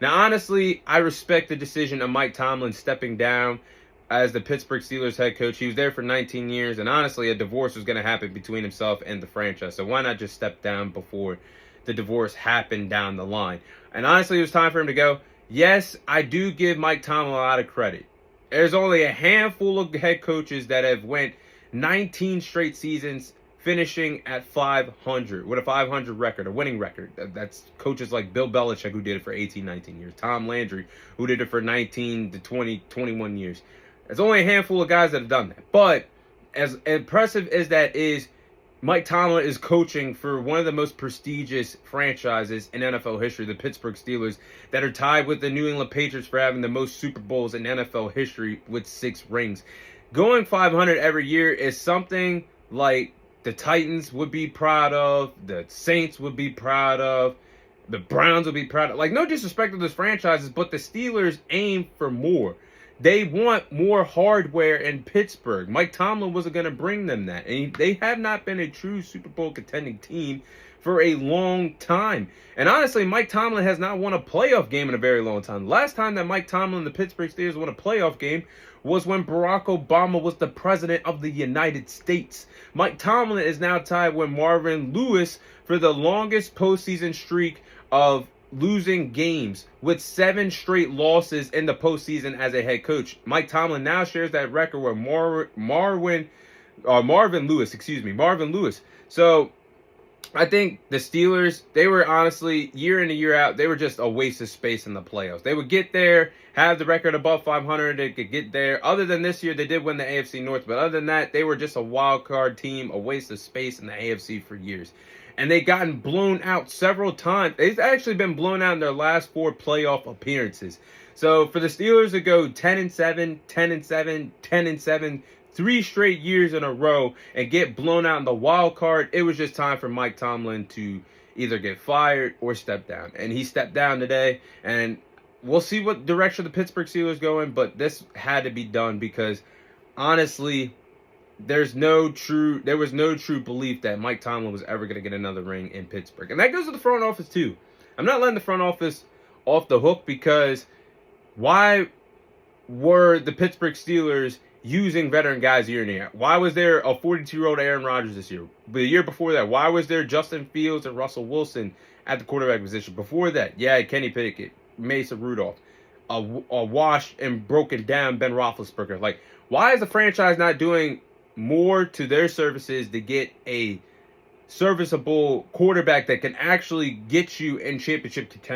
Now, honestly, I respect the decision of Mike Tomlin stepping down as the Pittsburgh Steelers head coach. He was there for 19 years, and honestly, a divorce was going to happen between himself and the franchise. So why not just step down before the divorce happened down the line? And honestly, it was time for him to go. Yes, I do give Mike Tomlin a lot of credit. There's only a handful of head coaches that have went 19 straight seasons finishing at 500 with a 500 record, a winning record. That's coaches like Bill Belichick, who did it for 18, 19 years. Tom Landry, who did it for 19 to 20, 21 years. There's only a handful of guys that have done that. But as impressive as that is, Mike Tomlin is coaching for one of the most prestigious franchises in NFL history, the Pittsburgh Steelers, that are tied with the New England Patriots for having the most Super Bowls in NFL history with 6 rings. Going 500 every year is something like the Titans would be proud of, the Saints would be proud of, the Browns would be proud of. Like, no disrespect to those franchises, but the Steelers aim for more. They want more hardware in Pittsburgh. Mike Tomlin wasn't going to bring them that. And they have not been a true Super Bowl contending team for a long time. And honestly, Mike Tomlin has not won a playoff game in a very long time. The last time that Mike Tomlin and the Pittsburgh Steelers won a playoff game was when Barack Obama was the president of the United States. Mike Tomlin is now tied with Marvin Lewis for the longest postseason streak of losing games, with 7 straight losses in the postseason as a head coach. Mike Tomlin now shares that record with Marvin Lewis. So I think the Steelers, they were honestly, year in and year out, they were just a waste of space in the playoffs. They would get there, have the record above 500, they could get there. Other than this year, they did win the AFC North, but other than that, they were just a wild card team, a waste of space in the AFC for years. And they've gotten blown out several times. They've actually been blown out in their last 4 playoff appearances. So for the Steelers to go 10-7, 10-7, 10-7, 3 straight years in a row and get blown out in the wild card, it was just time for Mike Tomlin to either get fired or step down. And he stepped down today, and we'll see what direction the Pittsburgh Steelers go in, but this had to be done because honestly, there was no true belief that Mike Tomlin was ever going to get another ring in Pittsburgh. And that goes to the front office too. I'm not letting the front office off the hook, because why were the Pittsburgh Steelers using veteran guys year in and year out? Why was there a 42-year-old Aaron Rodgers this year? The year before that, why was there Justin Fields and Russell Wilson at the quarterback position? Before that, Kenny Pickett, Mason Rudolph, a washed and broken down Ben Roethlisberger. Like, why is the franchise not doing more to their services to get a serviceable quarterback that can actually get you in championship contention?